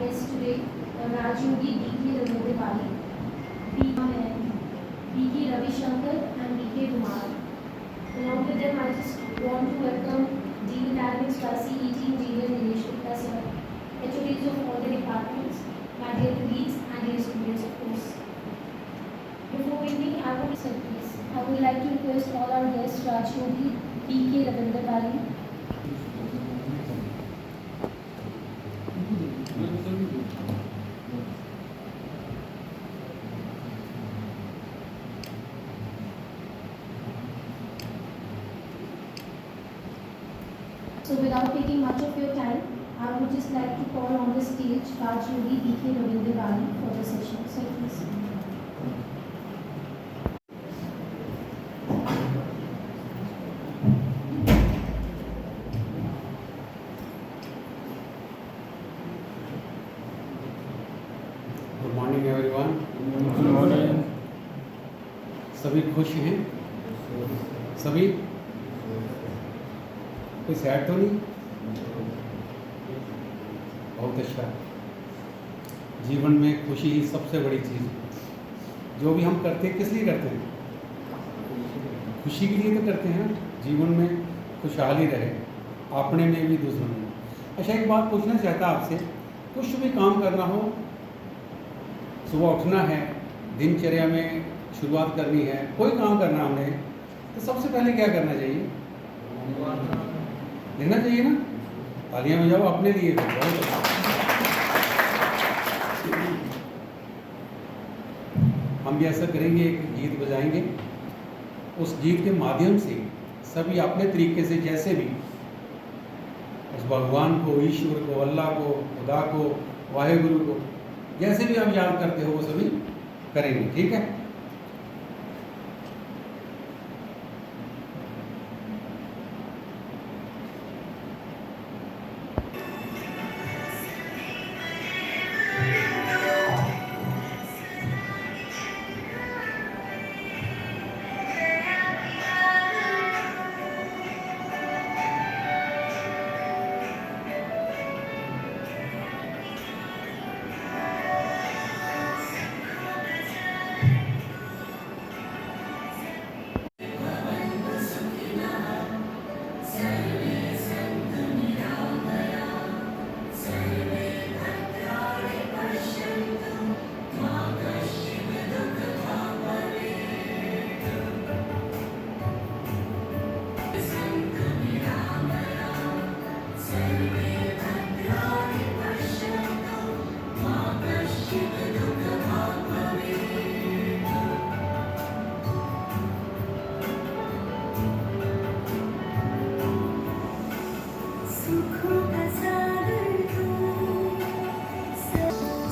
guests today, Rajyogi D.K. Ravindra B.K. Ravi Shankar and B.K. Kumar. Along with them, I just want to welcome Dean Academics by CET Engineer Nilesh Gupta sir, HODs of all the departments, my dear colleagues and dear students of course. Before beginning, I would like to request all our guests, Rajyogi B.K. Ravindra. So without taking much of your time, I would just like to call on the stage Rajyogi B.K. Ravindra Bali for the session. So please. Good morning everyone. Good morning. सभी खुश हैं? सभी? कोई sad तो नहीं? बहुत अच्छा। जीवन में खुशी ही सबसे बड़ी चीज़ है। जो भी हम करते हैं किस लिए करते हैं? खुशी के लिए तो करते हैं। जीवन में खुशहाली रहे, अपने में भी दूसरों में। अच्छा, एक बात पूछना चाहता आपसे, कुछ भी काम करना हो, सुबह उठना है, दिनचर्या में शुरुआत करनी है, कोई काम करना हमने, तो सबसे पहले क्या करना चाहिए? लेना चाहिए ना? तालियां बजाओ अपने लिए। हम भी ऐसा करेंगे, एक गीत बजाएंगे, उस गीत के माध्यम से सभी अपने तरीके से जैसे भी उस भगवान को, ईश्वर को, अल्लाह को, खुदा को, वाहेगुरु को जैसे भी आप याद करते हो वो सभी करेंगे। ठीक है?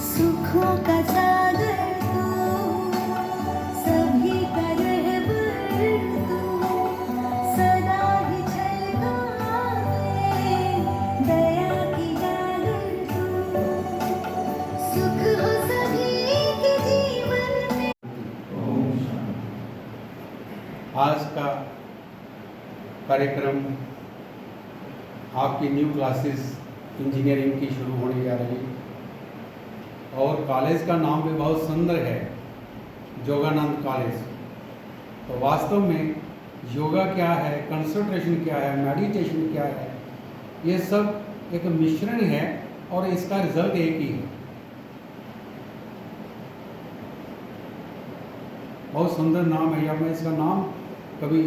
सुखों का सागर तू, सभी का रहबर तू, सदा ही छलकाए दया की गागर तू, सुख हो सभी के जीवन में। आज का कार्यक्रम आपकी न्यू क्लासेस इंजीनियरिंग की शुरू होने जा रही है और कॉलेज का नाम भी बहुत सुंदर है, योगानंद कॉलेज। तो वास्तव में योगा क्या है, कंसंट्रेशन क्या है, मेडिटेशन क्या है, ये सब एक मिश्रण है और इसका रिजल्ट एक ही है। बहुत सुंदर नाम है। या मैं इसका नाम कभी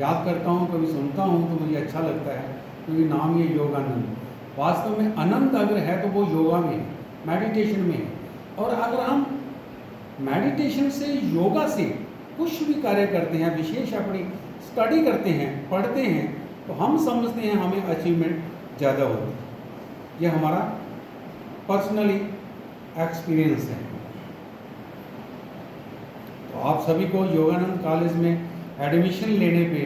याद करता हूँ, कभी सुनता हूँ तो मुझे अच्छा लगता है, क्योंकि नाम ये योगानंद। वास्तव में आनंद अगर है तो वो योगा में है, मेडिटेशन में है। और अगर हम मेडिटेशन से, योगा से कुछ भी कार्य करते हैं, विशेष अपनी स्टडी करते हैं, पढ़ते हैं, तो हम समझते हैं हमें अचीवमेंट ज़्यादा होती है। ये हमारा पर्सनली एक्सपीरियंस है। तो आप सभी को योगानंद कॉलेज में एडमिशन लेने पे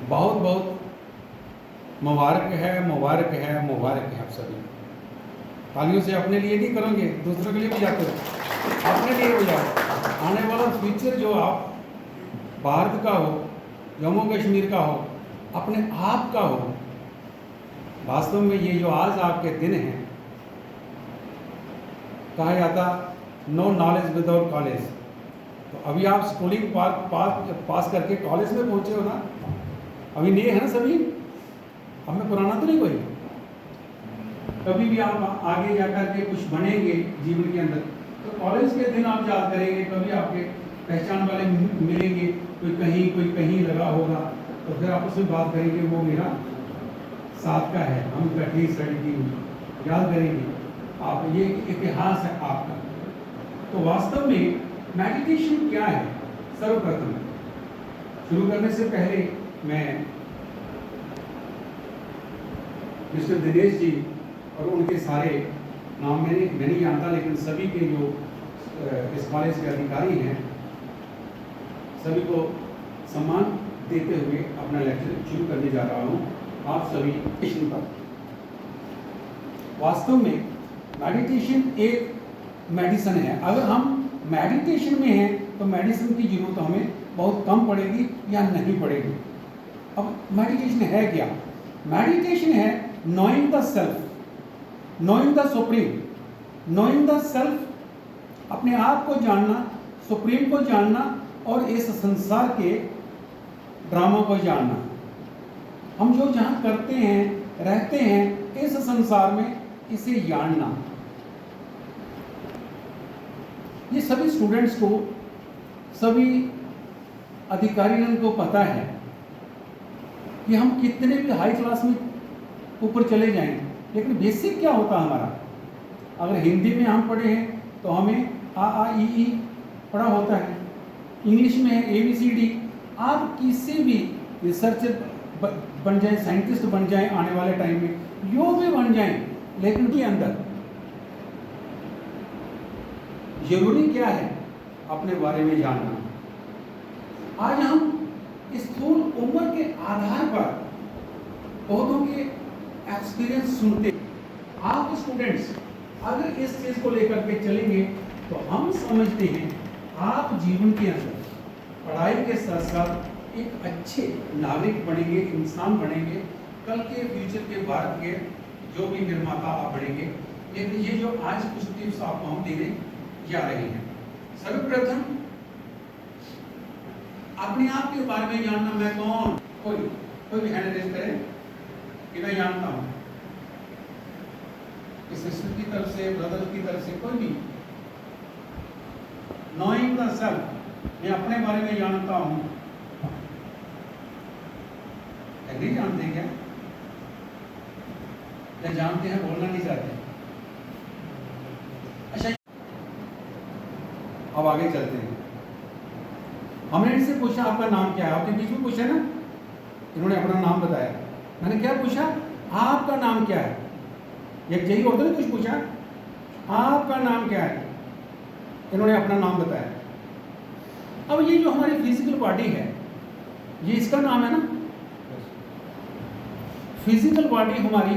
बहुत बहुत मुबारक है, मुबारक है, मुबारक है। आप सभी तालियों से अपने लिए नहीं करोगे, दूसरों के लिए बजाते हो, अपने लिए बजाओ। आने वाला फ्यूचर जो आप भारत का हो, जम्मू कश्मीर का हो, अपने आप का हो। वास्तव में ये जो आज आपके दिन हैं, कहा जाता नो नॉलेज विदाउट कॉलेज। तो अभी आप स्कूलिंग पास करके कॉलेज में पहुंचे हो ना, अभी नए हैं ना सभी, अब में पुराना तो नहीं कोई। कभी भी आप आगे जाकर के कुछ बनेंगे जीवन के अंदर, तो कॉलेज के दिन आप याद करेंगे, कभी आपके पहचान वाले मिलेंगे, कोई कहीं लगा होगा, तो फिर आप उससे बात करेंगे, वो मेरा साथ का है, हम इकट्ठी स्टडी की, याद करेंगे आप, ये इतिहास है आपका। तो वास्तव में मेडिटेशन क्या है? सर्वप्रथम शुरू करने से पहले मैं मिस्टर दिनेश जी और उनके सारे नाम मैंने नहीं जानता, लेकिन सभी के जो इस कॉलेज के अधिकारी हैं, सभी को सम्मान देते हुए अपना लेक्चर शुरू करने जा रहा हूँ। आप सभी मेडिटेशन पर। वास्तव में मेडिटेशन एक मेडिसिन है। अगर हम मेडिटेशन में हैं तो मेडिसिन की जरूरत हमें बहुत कम पड़ेगी या नहीं पड़ेगी। अब मेडिटेशन है क्या? मेडिटेशन है knowing the self, knowing the supreme, knowing the self, अपने आप को जानना, सुप्रीम को जानना और इस संसार के ड्रामा को जानना। हम जो जहाँ करते हैं, रहते हैं इस संसार में, इसे जानना। ये सभी स्टूडेंट्स को, सभी अधिकारियों को पता है कि हम कितने भी हाई क्लास में ऊपर चले जाएं, लेकिन बेसिक क्या होता है हमारा? अगर हिंदी में हम पढ़े हैं तो हमें आ ई ई पढ़ा होता है, इंग्लिश में है ABCD। आप किसी भी रिसर्चर बन जाएं, साइंटिस्ट बन जाएं आने वाले टाइम में, जो भी बन जाएं, लेकिन के अंदर जरूरी क्या है? अपने बारे में जानना। आज हम स्थूल उम्र के आधार पर बहुतों के एक्सपीरियंस सुनते। आप स्टूडेंट्स अगर इस चीज को लेकर के चलेंगे तो हम समझते हैं आप जीवन के अंदर पढ़ाई के साथ साथ एक अच्छे नागरिक बनेंगे, इंसान बनेंगे, कल के फ्यूचर के भारत के जो भी निर्माता आप बनेंगे। लेकिन ये जो आज कुछ टिप्स आपको हम देने जा रहे हैं। सर्वप्रथम अपने आप के बारे में जानना। मैं कौन? कोई भी हैंड रेज करे कि मैं जानता हूं, इस सिस्टर की तरफ से, ब्रदर की तरफ से, कोई भी। नोइंग द सेल्फ, मैं अपने बारे में जानता हूं। नहीं जानते क्या? या जानते हैं, बोलना नहीं चाहते? अच्छा, अब आगे चलते हैं। हमने इनसे पूछा आपका नाम क्या है? आपके बीच में पूछा ना, इन्होंने अपना नाम बताया। मैंने क्या पूछा? आपका नाम क्या है? एक यही होता है, कुछ पूछा आपका नाम क्या है, इन्होंने अपना नाम बताया। अब ये जो हमारी फिजिकल बॉडी है, ये इसका नाम है ना। फिजिकल बॉडी हमारी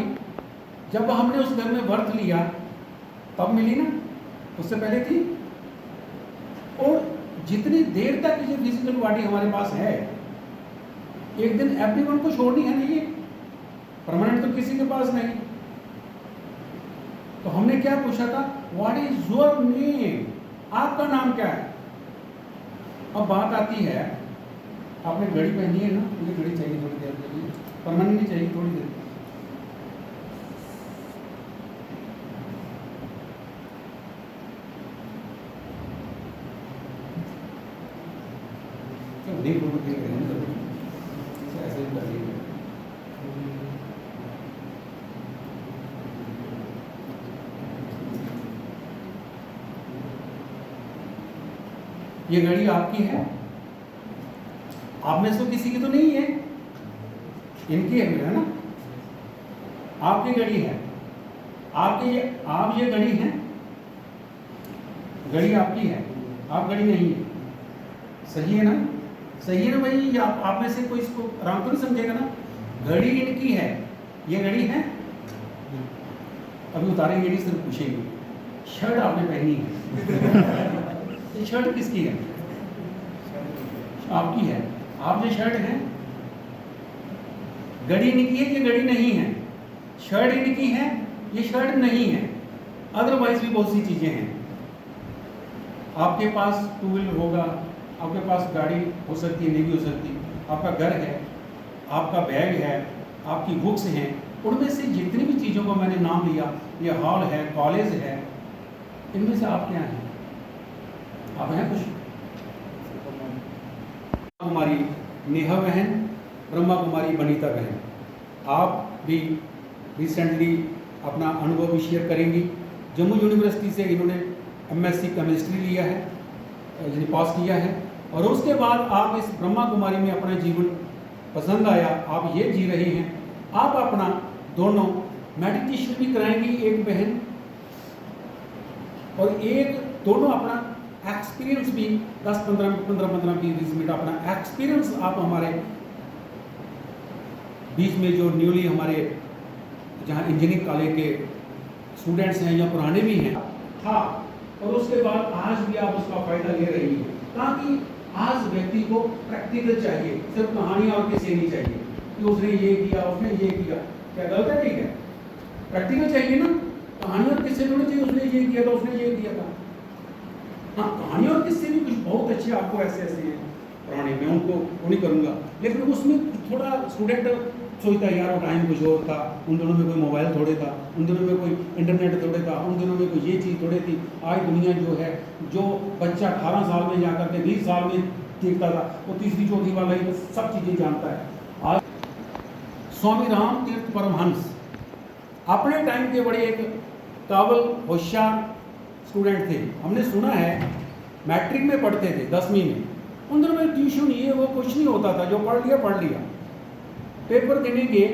जब हमने उस घर में बर्थ लिया तब मिली ना, उससे पहले थी। और जितनी देर तक ये फिजिकल बॉडी हमारे पास है, एक दिन एवरीवन को छोड़नी है ना, ये परमानेंट तो किसी के पास नहीं। तो हमने क्या पूछा था? What is your name? आपका नाम क्या है? अब बात आती है, आपने घड़ी पहनी है ना, मुझे घड़ी चाहिए थोड़ी देर के लिए, परमानेंट नहीं चाहिए, थोड़ी देर। नहीं फोटो क्लिक करेंगे, ऐसे ही कर लेंगे। ये घड़ी आपकी है? आप में से किसी की तो नहीं है, इनकी है ना। आपकी घड़ी है, आपकी आप ये घड़ी है, घड़ी आपकी है, आप घड़ी नहीं है। सही है ना? सही है ना भाई? ये आप में से कोई इसको आराम तो नहीं समझेगा ना। घड़ी इनकी है, ये घड़ी है। अभी उतारेंगे नहीं, सिर्फ पूछेंगे। शर्ट आपने पहनी है, ये शर्ट किसकी है? आपकी है। आप जो शर्ट है, घड़ी इनकी है, ये घड़ी नहीं है। शर्ट इनकी है, ये शर्ट नहीं है। अदरवाइज भी बहुत सी चीजें हैं। आपके पास टू व्हीलर होगा, आपके पास गाड़ी हो सकती है, नहीं भी हो सकती, आपका घर है, आपका बैग है, आपकी बुक्स हैं, उनमें से जितनी भी चीज़ों को मैंने नाम लिया, ये हॉल है, कॉलेज है, इनमें से आप क्या हैं? आप हैं कुछ? कुमारी नेहा बहन, ब्रह्मा कुमारी बनीता बहन, आप भी रिसेंटली अपना अनुभव भी शेयर करेंगी। जम्मू यूनिवर्सिटी से इन्होंने एमएससी केमिस्ट्री लिया है, यानी पास किया है, और उसके बाद आप इस ब्रह्मा कुमारी में अपना जीवन पसंद आया, आप ये जी रही हैं। आप अपना दोनों मेडिटेशन भी कराएंगी, एक बहन, और एक दोनों अपना एक्सपीरियंस भी 10-15-20 मिनट अपना एक्सपीरियंस आप हमारे बीच में, जो न्यूली हमारे जहाँ इंजीनियरिंग कॉलेज के स्टूडेंट्स हैं या पुराने भी हैं, हाँ, और उसके बाद आज भी आप उसका फ़ायदा ले रही हैं, ताकि आज व्यक्ति को प्रैक्टिकल चाहिए, सिर्फ कहानियाँ और किसी नहीं चाहिए कि उसने ये किया, उसने ये किया, क्या गलत है? ठीक है, प्रैक्टिकल चाहिए ना, कहानी और किस्से थोड़ी चाहिए उसने ये किया था, उसने ये किया था। हाँ, कहानी और किस्से भी कुछ बहुत अच्छे आपको ऐसे ऐसे हैं पुराने, मैं उनको वो नहीं करूँगा, लेकिन उसमें थोड़ा स्टूडेंट सोचता है यार वो टाइम कुछ और था, उन दिनों में कोई मोबाइल थोड़े था, उन दिनों में कोई इंटरनेट थोड़े था, उन दिनों में कोई ये चीज़ थोड़ी थी। आज दुनिया जो है, जो बच्चा 18 साल में जाकर के 20 साल में देखता था, वो तीसरी चौथी वाला ही सब चीज़ें जानता है। आज स्वामी राम तीर्थ परमहंस अपने टाइम के बड़े एक काबिल होशियार स्टूडेंट थे। हमने सुना है मैट्रिक में पढ़ते थे, 10वीं में, उन दिनों में ट्यूशन ये वो कुछ नहीं होता था, जो पढ़ लिया। पेपर देने गए,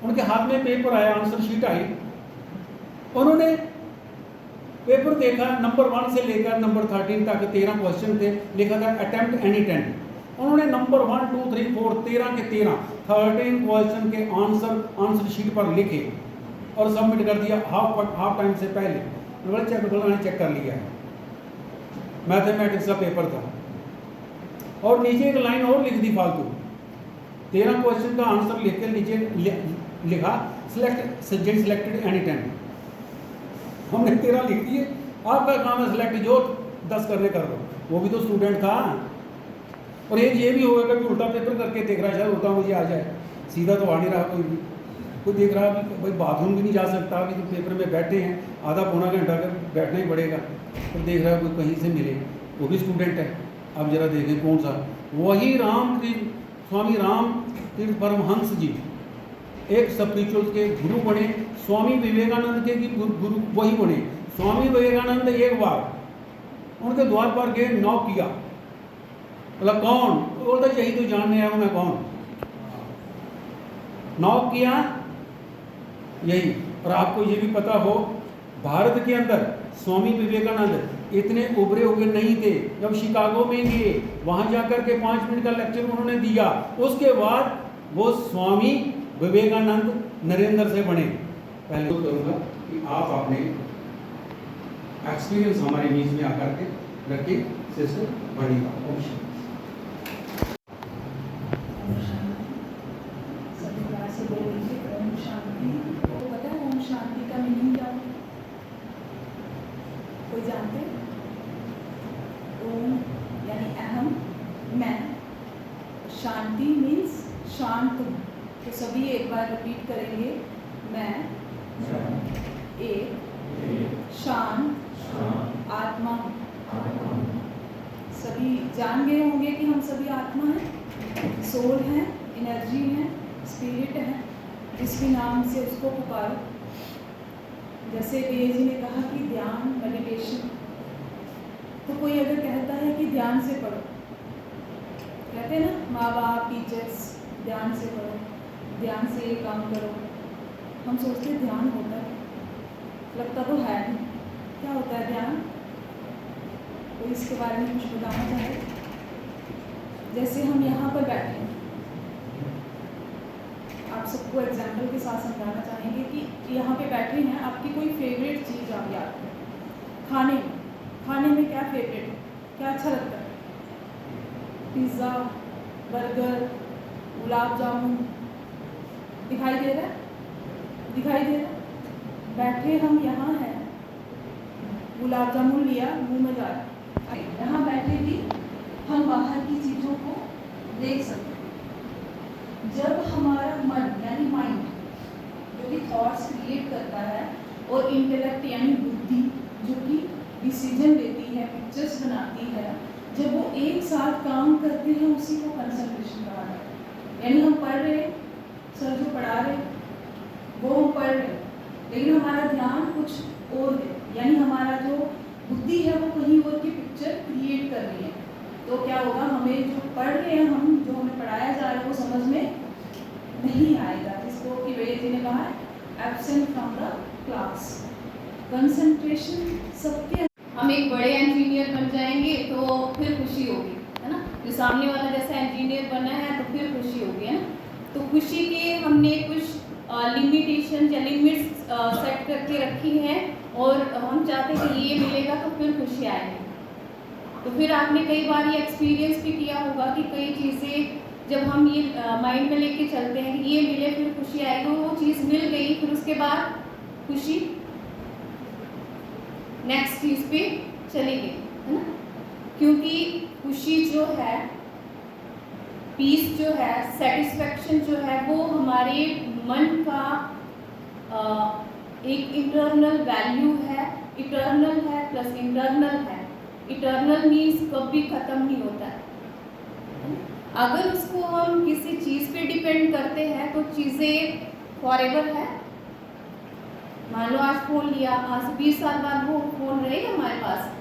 उनके हाथ में पेपर आया, आंसर शीट आई, उन्होंने पेपर देखा, नंबर 1 से लेकर नंबर 13 तक 13 क्वेश्चन थे, लिखा था अटेम्प्ट एनी 10। उन्होंने नंबर 1, 2, 3, 4 13 के 13 क्वेश्चन के आंसर शीट पर लिखे और सबमिट कर दिया हाफ टाइम से पहले। चेक कर लिया है, मैथमेटिक्स का पेपर था, और नीचे एक लाइन और लिख दी फालतू, 13 क्वेश्चन का आंसर लिख कर नीचे लिखा सिलेक्टेड एनी 10। हमने 13 लिख दिए, आपका काम है सिलेक्ट, जो 10 करने कर दो। वो भी तो स्टूडेंट था, और एक ये भी होगा कि उल्टा पेपर करके देख रहा है, शायद उल्टा मुझे आ जाए, सीधा तो आ नहीं रहा कोई भी। कोई देख रहा है भाई बाथरूम भी नहीं जा सकता, अभी तो पेपर में बैठे हैं, आधा पौना घंटा बैठना ही पड़ेगा, तो देख रहा है कोई कहीं से मिले, वो भी स्टूडेंट है। अब जरा देखें कौन सा, वही स्वामी राम तीर्थ परमहंस जी एक स्पिरिचुअल के गुरु बने, स्वामी विवेकानंद के गुरु वही बने। स्वामी विवेकानंद एक बार उनके द्वार पर गए, नॉक किया, बोला कौन? बोलता यही तो जानने आया हूँ मैं कौन। नॉक किया यही। और आपको ये भी पता हो, भारत के अंदर स्वामी विवेकानंद इतने उभरे हुए नहीं थे। जब शिकागो में गए, वहाँ जाकर के 5 मिनट का लेक्चर उन्होंने दिया, उसके बाद वो स्वामी विवेकानंद नरेंद्र से बने। पहले तो करूँगा कि आप अपने एक्सपीरियंस हमारे बीच में आकर के रखिए, सिस्टर बढ़िएगा। कोई जानते? ओम यानी अहम, मैं। शांति मीन्स शांत हूँ, तो सभी एक बार रिपीट करेंगे, मैं एक शांत आत्मा हूँ। सभी जान गए होंगे कि हम सभी आत्मा हैं, सोल हैं, एनर्जी हैं, स्पिरिट हैं, जिस भी नाम से उसको पुकारो। जैसे वेद जी ने कहा कि ध्यान मेडिटेशन, तो कोई अगर कहता है कि ध्यान से पढ़ो, कहते हैं ना माँ बाप टीचर्स, ध्यान से पढ़ो, ध्यान से ये काम करो, हम सोचते हैं ध्यान होता है, लगता तो है नहीं। क्या होता है ध्यान? कोई इसके बारे में कुछ बताना चाहे? जैसे हम यहाँ पर बैठे हैं, आप सबको एग्जाम्पल के साथ समझाना चाहेंगे कि यहाँ पे बैठे हैं, आपकी कोई फेवरेट चीज़ आप याद करें। खाने में क्या फेवरेट है, क्या अच्छा लगता है? पिज़्ज़ा, बर्गर, गुलाब जामुन, दिखाई दे रहा है? दिखाई दे रहा है? बैठे हम यहाँ हैं, गुलाब जामुन लिया, मुंह में डाला, यहाँ बैठे भी हम बाहर की चीज़ों को देख सकते हैं। जब हमारा मन यानी माइंड जो कि थॉट्स क्रिएट करता है और इंटेलेक्ट यानी बुद्धि जो कि डिसीजन लेती है, पिक्चर्स बनाती है, जब वो एक साथ काम करते हैं उसी को कंसंट्रेशन कहा जाता है। यानी हम पढ़ रहे, सर जो पढ़ा रहे वो हम पढ़ रहे, लेकिन हमारा ध्यान कुछ और है, यानी हमारा जो बुद्धि है वो कहीं और की पिक्चर क्रिएट कर रही है। तो क्या होगा, हमें जो पढ़ रहे हैं, हम जो हमें पढ़ाया जा रहा है वो समझ में नहीं आएगा, जिसको कि वेद जी ने कहा है absent from the class. Concentration सबके, हम एक बड़े इंजीनियर बन जाएंगे तो फिर खुशी होगी, है ना। जो सामने वाला जैसा इंजीनियर बना है तो फिर खुशी होगी, है ना। तो खुशी के हमने कुछ लिमिटेशन या लिमिट्स सेट करके रखी हैं और हम चाहते हैं कि ये मिलेगा तो फिर खुशी आएगी। तो फिर आपने कई बार ये एक्सपीरियंस भी किया होगा कि कई चीज़ें जब हम ये माइंड में लेके चलते हैं कि ये मिले फिर खुशी आएगी, वो चीज़ मिल गई, फिर उसके बाद खुशी नेक्स्ट चीज़ पे चली गई, है ना। क्योंकि खुशी जो है, पीस जो है, सेटिस्फैक्शन जो है, वो हमारे मन का एक इंटरनल वैल्यू है, इटर्नल है प्लस इंटरनल है। इटर्नल मीन्स कभी ख़त्म नहीं होता है। अगर उसको हम किसी चीज़ पे डिपेंड करते हैं तो चीज़ें फॉरएवर है। मान लो आज फ़ोन लिया, आज 20 साल बाद वो फ़ोन रहेगा हमारे पास,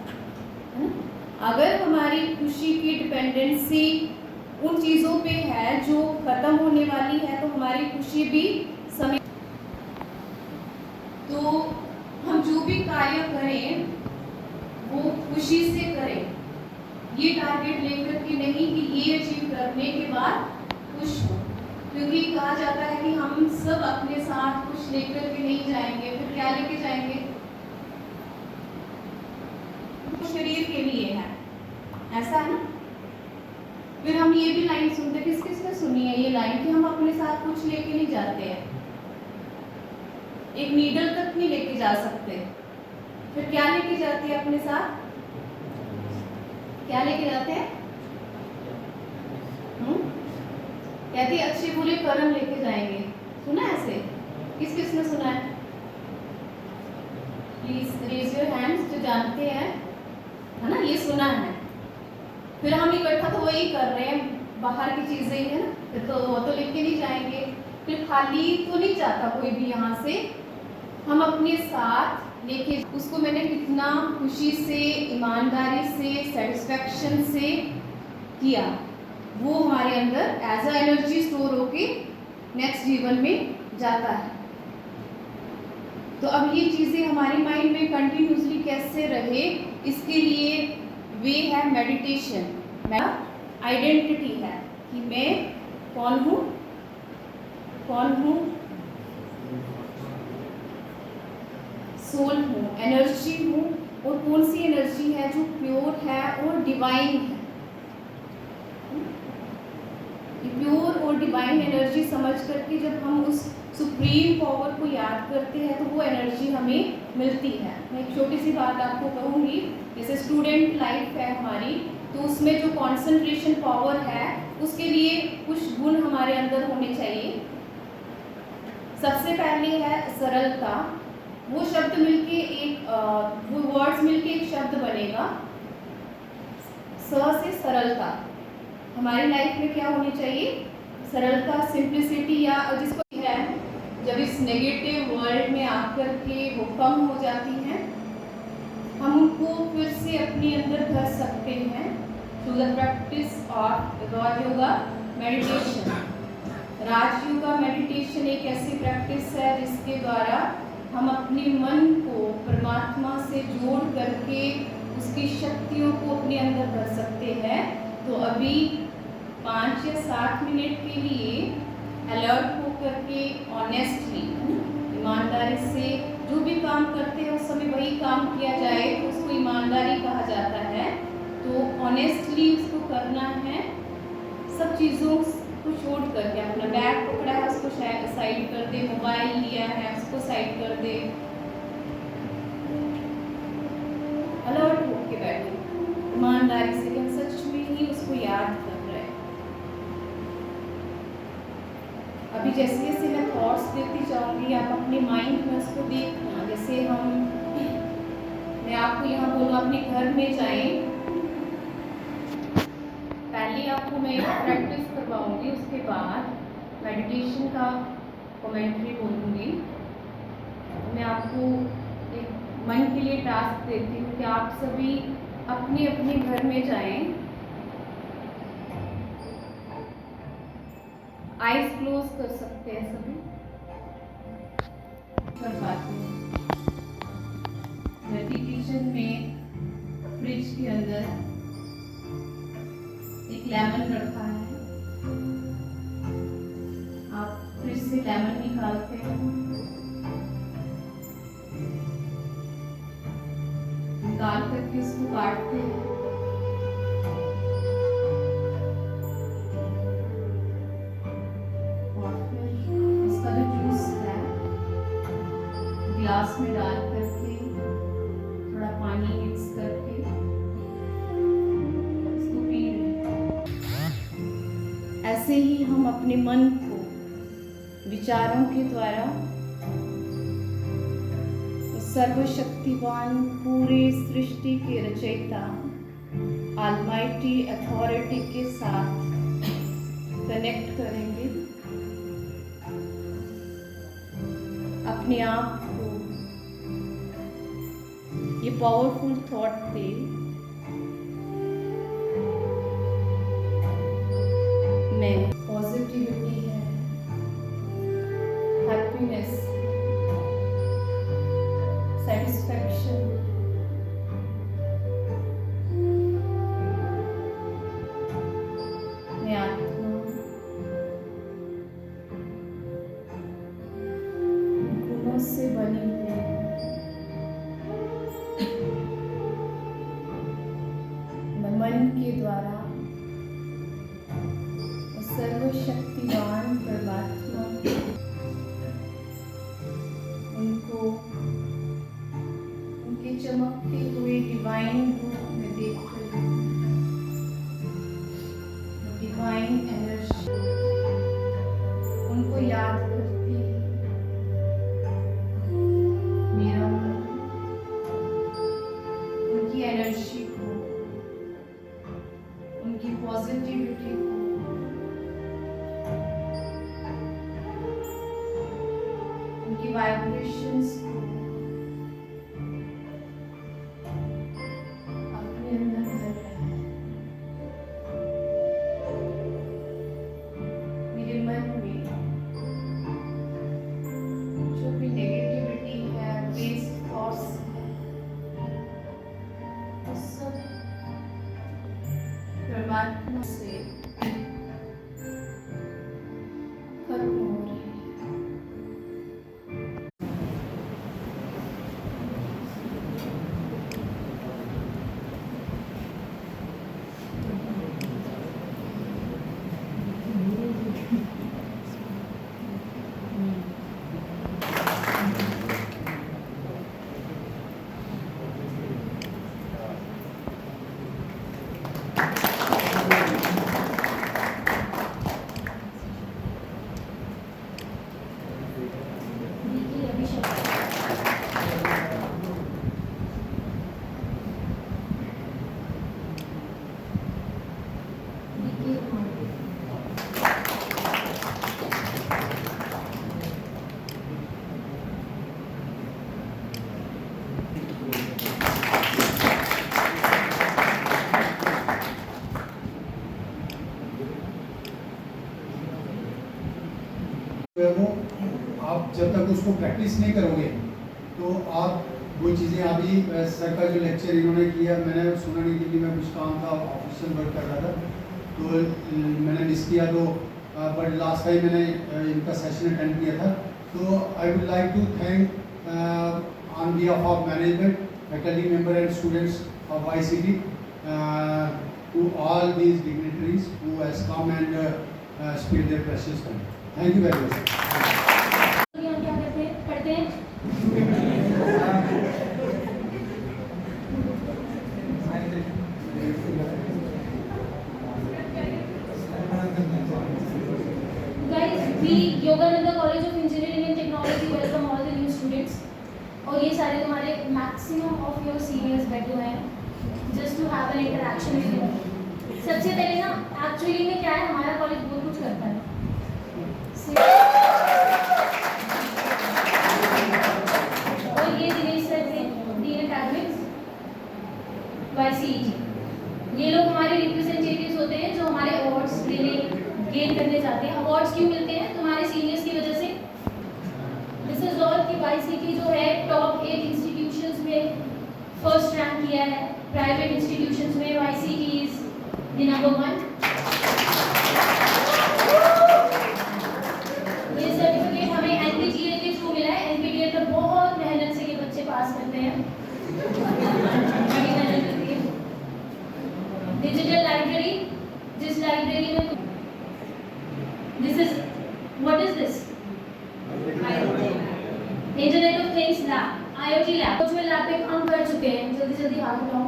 है ना। अगर हमारी खुशी की डिपेंडेंसी उन चीज़ों पे है जो ख़त्म होने वाली है तो हमारी खुशी भी समय, तो हम जो भी कार्य करें वो खुशी से करें, ये टारगेट लेकर के नहीं कि ये अचीव करने के बाद खुश हो। क्योंकि कहा जाता है कि हम सब अपने साथ कुछ लेकर के नहीं जाएंगे, फिर क्या लेके जाएंगे, शरीर के लिए है, ऐसा है ना। फिर हम ये भी लाइन सुनते, किस किस ने सुनी है ये लाइन कि हम अपने साथ कुछ लेके नहीं जाते हैं, एक नीडल तक नहीं लेके जा सकते, फिर क्या लेके जाते हैं अपने साथ, क्या लेके जाते हैं, कहते हैं अच्छे बुरे कर्म लेके जाएंगे। सुना है ऐसे, किस किस ने सुना है, प्लीज रेज योर हैंड्स जो जानते हैं, है ना, ये सुना है। फिर हम इकट्ठा तो वही कर रहे हैं, बाहर की चीजें ही है ना, फिर तो वो तो लेके नहीं जाएंगे, फिर खाली तो नहीं जाता कोई भी यहाँ से, हम अपने साथ लेके उसको मैंने कितना खुशी से, ईमानदारी से, सेटिस्फैक्शन से किया, वो हमारे अंदर एज अ एनर्जी स्टोर होके नेक्स्ट जीवन में जाता है। तो अब ये चीज़ें हमारे माइंड में कंटिन्यूसली कैसे रहे, इसके लिए वे है मेडिटेशन। मेरा आइडेंटिटी है कि मैं कौन हूँ, कौन हूँ, सोल हूँ, एनर्जी हूँ, और कौन सी एनर्जी है जो प्योर है और डिवाइन है। प्योर और डिवाइन एनर्जी समझ करके जब हम उस सुप्रीम पावर को याद करते हैं तो वो एनर्जी हमें मिलती है। मैं एक छोटी सी बात आपको कहूँगी, जैसे स्टूडेंट लाइफ है हमारी, तो उसमें जो कंसंट्रेशन पावर है उसके लिए कुछ गुण हमारे अंदर होने चाहिए। सबसे पहले है सरलता। वो शब्द मिलके एक वो वर्ड्स मिलके एक शब्द बनेगा, स से सरलता। हमारी लाइफ में क्या होनी चाहिए, सरलता, सिंप्लिसिटी, या जिसको है जब इस नेगेटिव वर्ल्ड में आकर के वो कम हो जाती हैं, हम उनको फिर से अपने अंदर भर सकते हैं through the practice of Rajyoga meditation. Rajyoga meditation एक ऐसी प्रैक्टिस है जिसके द्वारा हम अपने मन को परमात्मा से जोड़ करके उसकी शक्तियों को अपने अंदर भर सकते हैं। तो अभी 5 या 7 मिनट के लिए अलर्ट होकर के ऑनेस्टली, ईमानदारी से जो भी काम करते हैं उस समय वही काम किया जाए तो उसको ईमानदारी कहा जाता है। तो ऑनेस्टली उसको करना है, सब चीज़ों को छोड़ करके। अपना बैग पकड़ा है उसको साइड कर दे, मोबाइल लिया है उसको साइड कर दे, ईमानदारी से कि हम सच में ही उसको याद कर रहे हैं। अभी जैसे जैसे मैं थॉट्स देती जाऊंगी आप अपने माइंड में उसको देखना। जैसे मैं आपको यहाँ बोलूँ अपने घर में जाएं, पहले आपको मैं प्रैक्टिस करवाऊंगी, उसके बाद मेडिटेशन का कमेंट्री बोलूँगी। मैं आपको एक मन के लिए टास्क देती हूँ कि आप सभी अपने अपने घर में जाएं, आईज क्लोज कर सकते हैं सभी। करवाते हैं किचन में फ्रिज के अंदर एक लेमन रखा है, आप फ्रिज से लेमन निकालते हैं, निकाल करके उसको काटते हैं, और फिर इसका जो जूस है ग्लास में डाल करके थोड़ा पानी मिक्स करके इसको पी लें। ऐसे ही हम अपने मन को विचारों के द्वारा सर्वशक्तिवान पूरे सृष्टि के रचयिता ऑलमाइटी अथॉरिटी के साथ कनेक्ट करेंगे। अपने आप को ये पावरफुल थॉट दे, मैं पॉजिटिविटी है, हैप्पीनेस, सेटिस्फैक्शन, मैं आत्मा गुणों से बनी हुई, मैं मन के द्वारा सर्वशक्तिवान परमात्मा उनको उनके चमकते हुए डिवाइन रूप में देख रही हूँ, डिवाइन एनर्जी उनको याद करती मेरा मन उनकी एनर्जी को, उनकी पॉजिटिविटी को, उनकी वाइब्रेशंस को अपने अंदर भर रहा है। मेरे मन में जो भी नेगेटिविटी है, वेस्ट थॉट्स है, वो सब परमात्मा से खत्म हो रही है। देखिए अभिषेक देखिए वो आप जब तक उसको प्रैक्टिस नहीं करोगे तो आप वो चीज़ें अभी सर का जो लेक्चर इन्होंने किया मैंने सुना नहीं, क्योंकि मैं कुछ काम था, ऑफिशियल वर्क कर रहा था तो मैंने मिस किया। तो बट लास्ट टाइम मैंने इनका सेशन अटेंड किया था। तो I would like to thank on behalf of management, faculty member and students of ICT to all these dignitaries who has come and spared their precious time. Thank you very much. हम क्या करते हैं, पढ़ते हैं। वही सारे तुम्हारे maximum of your seniors बैठे हुए हैं just to have an interaction with you. सबसे पहले ना एक्चुअली में क्या है, हमारा कॉलेज बहुत कुछ करता है। और ये दिनेश सर थे, डीन एकेडमिक्स YCET। ये लोग हमारे रिप्रेजेंटेटिव्स होते हैं जो हमारे अवार्ड्स लेने गेन करने जाते हैं। अवार्ड्स क्यों मिलते हैं? तुम्हारे सीनियर्स की वजह से। दिस इज ऑल कि YCET जो है टॉप 8 इंस्टीट्यूशंस में फर्स्ट रैंक किया है। प्राइवेट इंस्टीट्यूशंस में YCET इज द नंबर 1। ये सर्टिफिकेट हमें NPTEL के थ्रू मिला है। NPTEL पर बहुत मेहनत से ये बच्चे पास करते हैं, बड़ी मेहनत करती है। डिजिटल लाइब्रेरी, जिस लाइब्रेरी में this is what is this internet of things lab, IoT lab. Virtual lab पे काम कर चुके हैं, जल्दी जल्दी हाथ उठाओ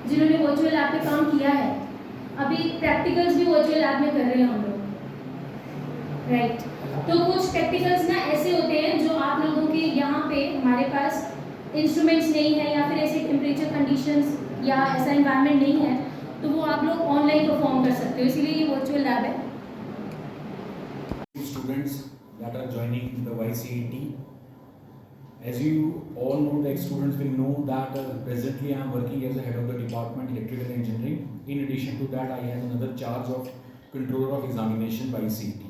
जिन्होंने वर्चुअल लैब पे काम किया है। अभी प्रैक्टिकल्स भी वर्चुअल लैब में कर रहे हैं हम लोग, राइट। तो कुछ प्रैक्टिकल्स ना ऐसे होते हैं जो आप लोगों के यहाँ पे हमारे पास इंस्ट्रूमेंट्स नहीं है या फिर ऐसे टेम्परेचर कंडीशंस या ऐसा एनवायरनमेंट नहीं है, तो वो आप लोग ऑनलाइन परफॉर्म कर सकते हो, इसीलिए ये वर्चुअल लैब है। Students that are joining the YCET, as you all know, the students will know that presently I am working as a head of the department electrical engineering. In addition to that, I have another charge of controller of examination by YCET.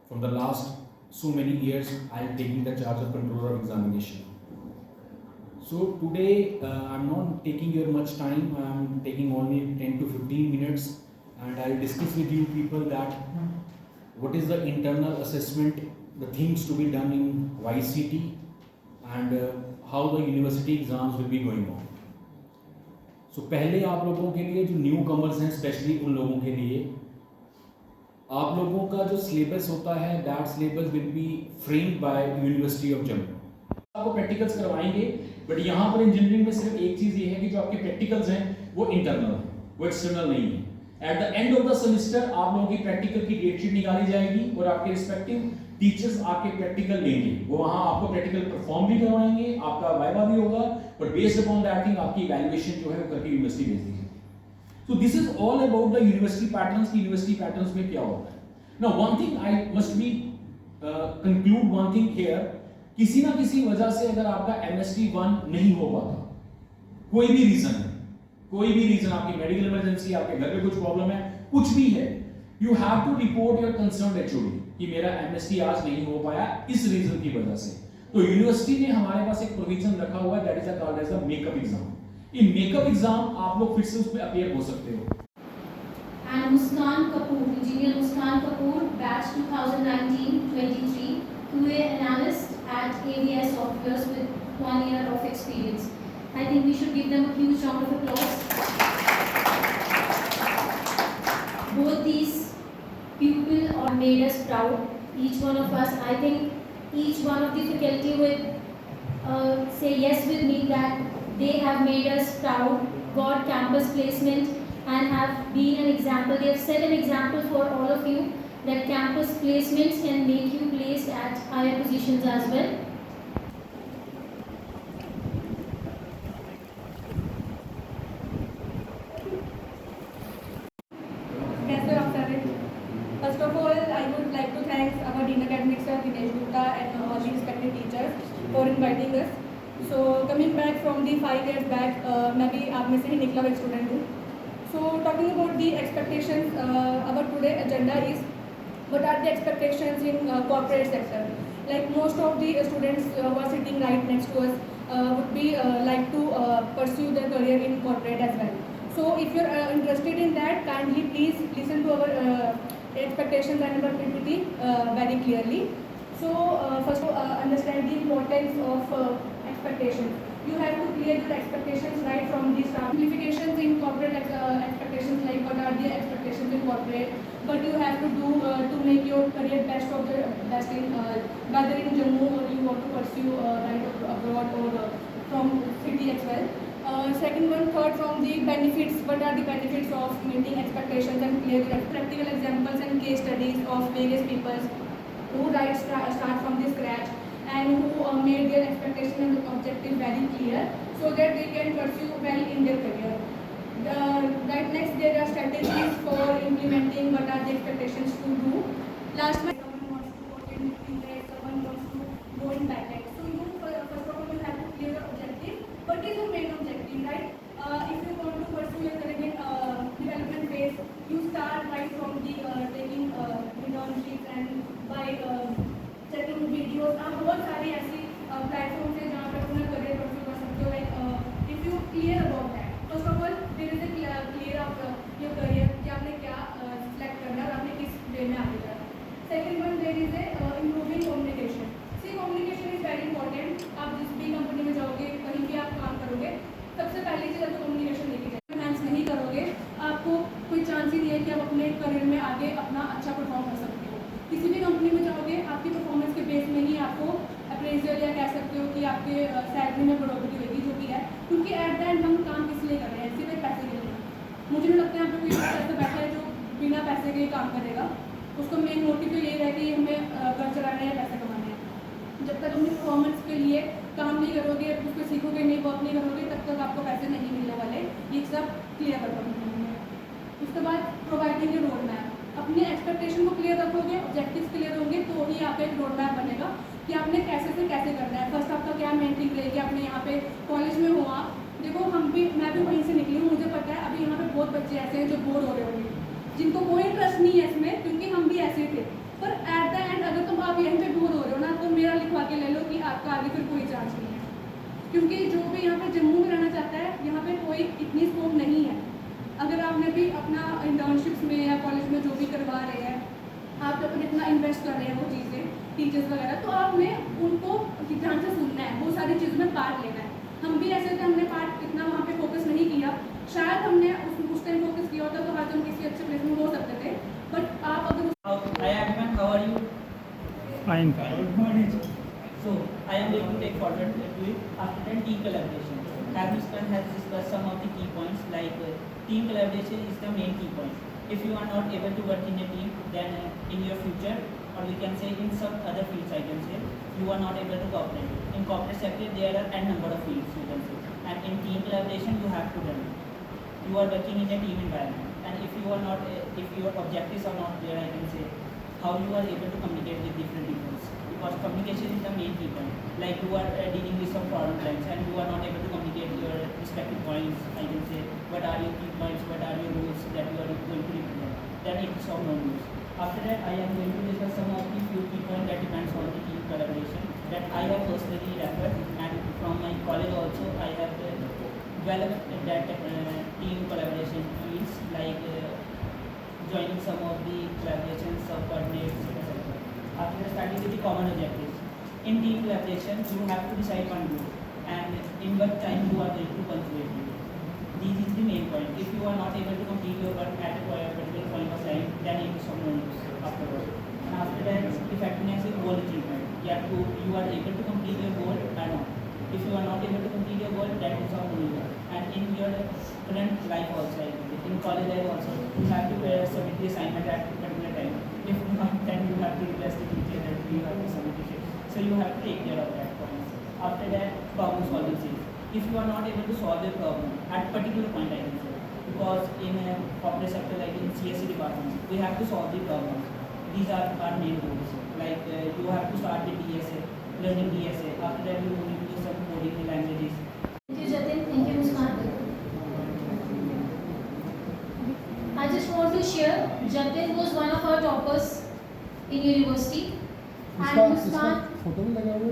From the last so many years, I am taking the charge of controller of examination. So today I am not taking your much time. I am taking only 10 to 15 minutes, and I will discuss with you people that what is the internal assessment, the things to be done in YCET, and how the university exams will be going on. So पहले आप लोगों के लिए जो new commerce हैं, specially उन लोगों के लिए आप लोगों का जो सिलेबस होता है, that syllabus will be framed bye university of Jammu. आपको प्रैक्टिकल्स करवाएंगे, बट यहाँ पर इंजीनियरिंग में सिर्फ एक चीज़ ये है कि जो आपके प्रैक्टिकल्स हैं वो इंटरनल है, वो एक्सटर्नल नहीं है। At the end of the semester आप लोगों की प्रैक्टिकल की डेट शीट निकाली जाएगी और आपके रिस्पेक्टिव टीचर्स आपके प्रैक्टिकल लेंगे, वो वहाँ आपको प्रैक्टिकल परफॉर्म भी करवाएंगे, आपका वाइवा भी होगा, but based upon that thing आपकी इवैल्यूएशन जो है वो करके यूनिवर्सिटी भेज दी जाएगी। So this is all about the university patterns की यूनिवर्सिटी पैटर्न्स में क्या होता है। Now one thing I must be conclude one thing here, किसी ना किसी वजह से अगर आपका MST 1 नहीं हो पाता, कोई भी रीजन है, कोई भी रीजन, आपकी मेडिकल इमरजेंसी, आपके घर में कुछ प्रॉब्लम है, कुछ भी है, you have to report your concerned HOD कि मेरा MST आज नहीं हो पाया इस रीजन की वजह से। तो यूनिवर्सिटी ने हमारे पास एक प्रोविजन रखा हुआ है, that is called as the makeup exam. In makeup exam आप लोग फिर से उसमें अपीयर हो सकते हो। And Muskan Kapoor, engineer Muskan Kapoor, batch 2019-23, QA analyst at AVS Softwares with 1 year of experience. I think we should give them a huge round of applause. Both these people are made us proud, each one of us. I think each one of the faculty will say yes with me that they have made us proud, got campus placement, and have been an example. They have set an example for all of you that campus placements can make you placed at higher positions as well. कैसे आप sir? First of all, I would like to thank our Dean Academics Sir Dinesh Gupta and all the respected teachers for inviting us. So coming back from the 5 years back, मैं भी आप में से ही निकला हुआ student हूँ. So talking about the expectations, our today agenda is what are the expectations in corporate sector. Like most of the students who are sitting right next to us would be like to pursue their career in corporate as well. So if you're interested in that, kindly please listen to our expectations and our PPT very clearly. So first understand the importance of expectations. You have to clear your expectations right from the start. Simplifications in corporate expectations, like what are the expectations in corporate, what you have to do to make your career best of the best in whether in Jammu or you want to pursue right abroad or from city as well. Second one, third from the benefits, what are the benefits of meeting expectations and clear your practical examples and case studies of various people who start from the scratch and who made their expectation and objective very clear so that they can pursue well in their career. Right next, there are strategies for implementing what are the expectations to do. Last month, someone wants to go in grade, someone wants to go in backend. So you first of all you have to clear your objective. What is your main objective, right? If you want to pursue your career in development phase, you start right from the taking internships and by checking videos. आप बहुत सारी ऐसी platforms हैं जहाँ पर अपना career pursue कर सकते हो. Like if you clear about that, first of all there is a clear of your career कि आपने क्या select करना है और आपने किस वे में आगे जाना. Second one, there is a improving communication. See, communication is very important. आप जिस भी कंपनी में जाओगे, कहीं भी आप काम करोगे, सबसे पहली चीज़ आपको कम्युनिकेशन लेके जाए. एनहांस नहीं करोगे, आपको कोई चांस ही नहीं है कि आप अपने करियर में आगे अपना अच्छा परफॉर्म कर सकते हो. किसी भी कंपनी में जाओगे, आपकी परफॉर्मेंस के बेस में ही आपको अप्रेजल या कह सकते हो कि आपके सैलरी में बढ़ोतरी होगी जो भी है. क्योंकि एट द एंड हम काम किस लिए कर रहे हैं, सिर्फ पैसे के लिए. मुझे नहीं लगता है यहाँ पे कोई ऐसा बैठा है जो बिना पैसे के ही काम करेगा. उसको मेन मोटिव तो यही है कि हमें घर चलाना है या पैसे कमाने हैं. जब तक अपनी परफॉर्मेंस के लिए काम नहीं करोगे, उसको सीखोगे नहीं, वर्क नहीं करोगे, तब तक आपको पैसे नहीं मिलने वाले. ये सब क्लियर कर पाऊँगी. उसके बाद प्रोवाइडिंग ए रोड मैप. अपने एक्सपेक्टेशन को क्लियर रखोगे, ऑब्जेक्टिव्स क्लियर होंगे तो ही आपका एक रोड मैप बनेगा कि आपने कैसे से कैसे करना है. फर्स्ट आपका क्या मेंटिंग रहेगी. आपने यहाँ पे कॉलेज में हो आप, देखो मैं भी वहीं से निकली हूँ, मुझे पता है अभी यहाँ पे बहुत बच्चे ऐसे हैं जो बोर हो रहे होंगे, जिनको कोई इंटरेस्ट नहीं है इसमें, क्योंकि हम भी ऐसे थे. पर एट द एंड अगर तुम आप यहीं पे बोर हो रहे हो ना, तो मेरा लिखवा के ले लो कि आपका आगे फिर कोई चांस नहीं है. क्योंकि जो भी यहाँ पे जम्मू में रहना चाहता है, यहाँ पे कोई इतनी स्कोप नहीं है. अगर आपने भी अपना इंटर्नशिप्स में या कॉलेज में जो भी करवा रहे हैं, आप जब इतना इन्वेस्ट कर रहे हैं वो चीज़ें, टीचर्स वगैरह, तो आपने उनको ध्यान से सुनना है, वो सारी चीज़ों में पार्ट लेना है. हम भी ऐसे थे, हमने पार्ट इतना वहाँ पे फोकस नहीं किया. शायद हमने उस टाइम फोकस किया होता तो आज हम किसी अच्छे प्लेस में हो सकते थे. बट आप अगर Hi everyone, how are you? Fine. So I am going to take forward to it after that team collaboration. Harmiskan has discussed some of the key points like team collaboration is the main key point. If you are not able to work in a team, then in your future, or we can say in some other fields, I can say, you are not able to cooperate. In corporate sector, there are n number of fields, you can say, and in team collaboration, you have to run. You are working in a team environment, and if you are not, if your objectives are not there, I can say, how you are able to communicate with different people. Because communication is the main key point. Like you are dealing with some foreign clients, and you are not able to communicate your respective points. I can say, what are your key points, what are your rules that you are going to implement. Then it is of no use. After that, I am going to discuss some of the few key points that depends on the team collaboration that I have personally referred, and from my college also I have developed that team collaboration fields like joining some of the collaborations, subcoordinates, etc. After that, starting with the common objectives. In team collaboration, you have to decide one goal and in what time you are going to complete it. This is the main point. If you are not able to complete your work at a particular point of time, then it is of no use afterwards. And after that, effectiveness is goal achievement. You are able to complete your goal or not. If you are not able to complete your goal, that is of no use. And in your current life also, in college life also, you have to submit the assignment at a particular time. If not, then you have to request the teacher that you have to submit it. So you have to take care of that point. After that, problem solving skills. If you are not able to solve a problem at a particular point, I can say, because in a corporate sector like in CSC department, we have to solve the problems. These are our main goals. Like you have to start with DSA, learning DSA. After that, you need to do some coding languages. Thank you, Jatin. Thank you, Muskan. I just want to share, Jatin was one of our toppers in university. And Muskan, photo भी लगा हुआ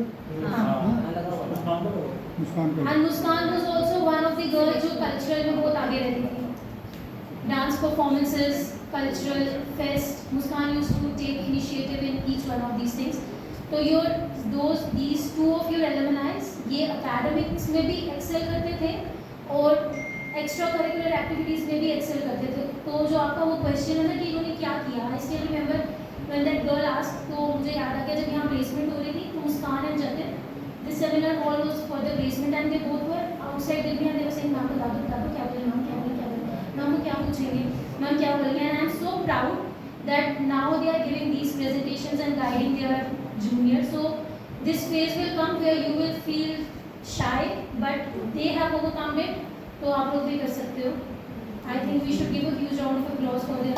and Muskan was also one of the girls जो cultural में बहुत आगे रहती थी. Dance performances, cultural fest, Muskan used to take initiative in each one of these things. तो these two of your alumni ये academics में भी excel करते थे और एक्स्ट्रा करिकुलर एक्टिविटीज़ में भी एक्सेल करते थे. तो जो आपका वो क्वेश्चन है ना कि इन्होंने क्या किया, I still remember when that girl asked, तो मुझे याद आ गया जब यहाँ प्लेसमेंट हो रही थी तो Muskan and Jatin, this seminar hall was for the placement and they both were outside Delhi and they were saying ma'am बता दो क्या बोले, मैम क्या बोले, मैम वो क्या पूछेंगे, मैम क्या बोलेंगे. And I am so proud that now they are giving these presentations and guiding their junior. So this phase will come where you will feel shy, but they have overcome it. तो आप लोग भी कर सकते हो. I think we should give a huge round of applause for their